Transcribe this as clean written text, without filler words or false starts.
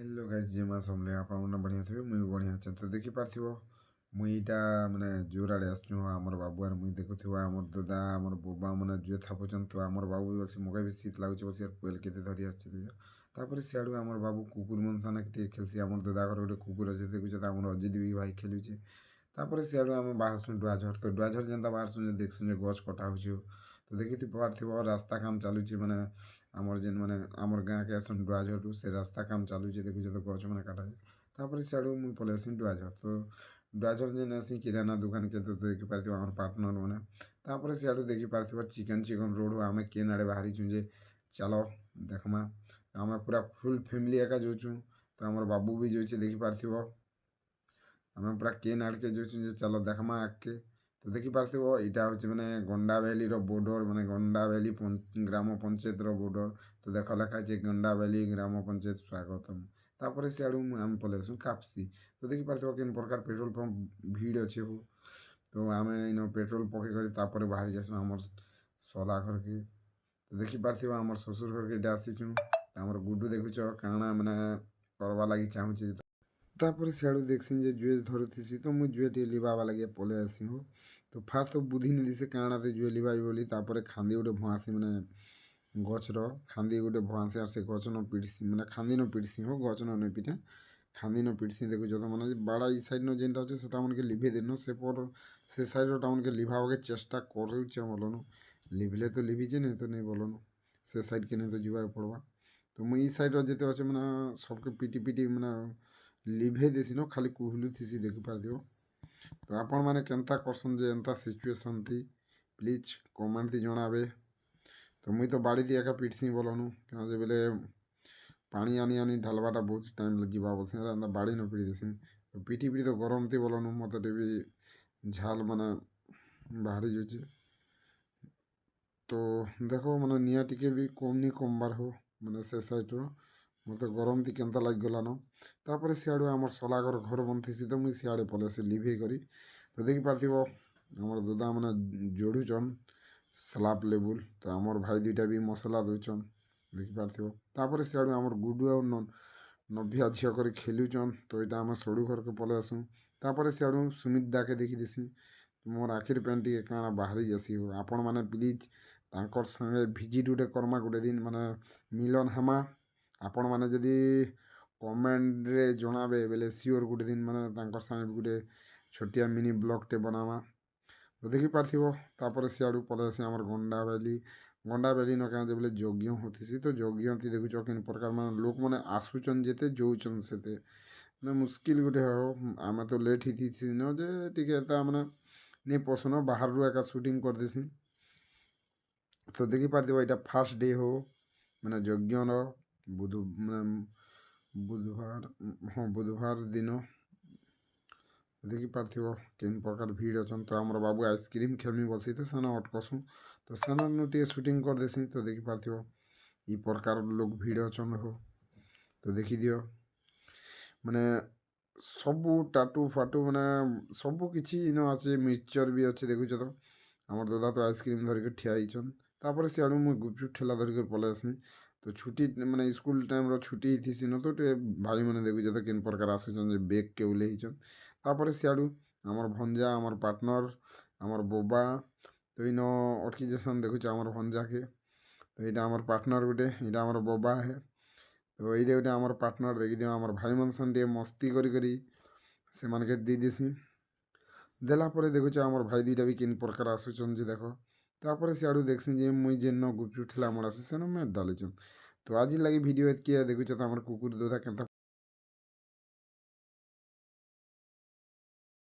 hello guys जेमा समले आपन बढ़िया थे मुई बढ़िया अच्छे तो देखी पार्थिव मुईटा माने जोर आड़े आसनु आमर बाबू आर मुई देखुथिबा आमर दादा आमर बोबा माने जुए थापुचन तो आमर बाबू बसी मगा भी शीत लाଗୁଛି बसी यार कोयल केते धरी आछे दुइया तापर सियाडू आमर बाबू कुकुर मन साना के खेलसी आमर दादा घर गोटे कुकुर अछि देखुछ त आमर अजित भी भाई खेलुचे तापर सियाडू आम बाहर सुन डुआझर तो डुआझर जेंता बाहर सुन देखसुन जे गछ कटा होछ तो देखि पार्थिव रास्ता काम चालुची माने आमर जेन माने आमर गाँ के आसन डुआझर से रास्ता काम चालू जे देखुछ तो गछ माने काटा तापर सियाडू मुई पले आसिन डुआझर तो डुआझर जेन आसी किराना दुकान के तो देखि पार्थिव आमर पार्टनर माने तापर सियाडू देखि पार्थिव चिकन चिकन रोड आमे केन आड़े बाहरी छु जे चलो देखमा आमे पूरा फुल फैमिली एका जोछु तो आमर बाबू भी जोचे देखि पार्थिव आमे पूरा केन आड़ के जोछु जे चलो देखमा आके तो देखि पार्थिव इटा होचे माने गंडा वैली रो बॉर्डर माने गंडा वैली ग्राम पंचायत रो बॉर्डर तो देख लेखा जे गंडा वैली ग्राम पंचायत स्वागतम तापर सियाडू आम पलेसु कापसी तो देखि पार्थिव केन प्रकार पेट्रोल पंप भीड़ अच्छे हो तो आमे इन पेट्रोल पके करी तापर बाहर जासु हमर सला घर के तो देखि पार्थिव हमर ससुर घर के इटा आसीछु हमर गुड्डू देखुछ काना माने करवा लागि चाहूची तापर सियाडू देखसिन जे जुए धरुथिसी तो मु जुए टे लिबावा लागि पले आसी हो तो फास्ट तो बुद्धि नहीं दिसे काना ते जुए लिबाई बोली तापर खांदी गोटे भुआसी माने गछर खांदी गोटे भुआसी आर से गछ न पिटसी माने खांदी न पिटसी हो गछ न पिटे खांदी न पिटसी देखु जत माने बाड़ा ई साइड न जेनटा अछि सेटा मन के लिभे देनो से पर से साइड टाउन के लिभाव के चेष्टा करूचे बोलनु लिभले तो लिभि जे नहीं तो नहीं बोलनु से साइड के नहीं तो जुआ पड़वा तो मु ई साइड जेते अछि माने सबके पिटी पिटी माने लिभे देसी न खाली कुहलु थिसी देखि पार दियो तो आपण माने केनता करसन जे एंता सिचुएशन थी प्लीज कमेंट थी जणाबे तो मुई तो बाड़ी दी एका पिटसी बोलनु क्या जे बेले पानी आनी आनी ढालवाटा बहुत टाइम लगी बोलसे एंता बाड़ी न पिटी देसी तो पिटी पिटी तो गरम थी बोलनु मते टीवी झाल माने बाहरी जोची तो देखो माने निया टिके भी कम नी कम बार हो माने से साइड रो मते गरम थी केनता लाग गला न तापर सियाडू आमर सलागर घर बनथिसी तो मुई सियाडे पलेसे लिभे करी तो देखि पार्थिव आमर दादा माने जोड़ुचन स्लाब लेवल तो आमर भाई दुईटा भी मसला दउचन देखि पार्थिव तापर सियाडू आमर गुडू आ नभिया झिया कर खेलुचन तो इटा आम सड़ू घर के पले आसू तापर सियाडू सुमित दा के देखि देसी मोर आखिर पेन टी काना बाहरी जासी हो आपण माने प्लीज तांकर संगे भिजिट गुटे करमा गुटे दिन माने मिलन हेमा आपण माने जदी कमेंट रे जणाबे बेले सियोर गुटे दिन माने तांकर संगे गुटे छोटिया मिनी ब्लॉग टे बनावा तो देखि पार्थिव तापर सियाडू पले आसी आमर गंडा वैली न क्या बोले यज्ञ होतीसी तो यज्ञ ती देखुछ किन प्रकार माने लोक माने आसुचन जेते जोउचन सेते ना मुश्किल गुटे हो आमे तो लेट ही थी न जे टिके ता माने नहीं पसुन बाहर रो एका शूटिंग कर देसी तो देखि पार्थिव एटा फर्स्ट डे हो माने यज्ञ न बुधवार हाँ बुधवार दिन देखि पार्थिव केन प्रकार भीड़ अछन तो आमर बाबू आइसक्रीम खेमी बसी तो सेना अटकसु तो सेना नुटे शूटिंग कर देसी तो देखि पार्थिव ई प्रकार लोग भीड़ अछन हो तो देखि दियो माने सबू टाटू फाटू माने सबू किछि इनो आछे मिक्सचर भी अच्छे देखुछ तो आमर दादा तो आइसक्रीम धरिक ठिया हिचन तापर सियाडू मु गुपचुप ठेला धरिक पले आसी तो छुट्टी माने स्कूल टाइम रो छुट्टी थी न तो भाई माने देखुछ तो केन प्रकार आसुचन जे बेग के उले हिचन तापर सियाडू आमर भंजा आमर पार्टनर आमर बोबा तो इनो अटकी जेसन देखुछ आमर भंजा के तो इटा आमर पार्टनर गुटे इटा आमर बोबा है तो ये गोटे आमर पार्टनर देखी दियो आमर भाई मन सन मस्ती करी करी से मान के दी देसी देला परे देखुछ आमर भाई दुईटा भी किन प्रकार आसुचन जे देखो तापर सियाडू देखसिन जे मुई जेन गुपचुप ठेला मोड़ आसी सेन मैं डालिचन तो आज लगी वीडियो एतकी देखुछ तो आमर कुकुर दोधा केनता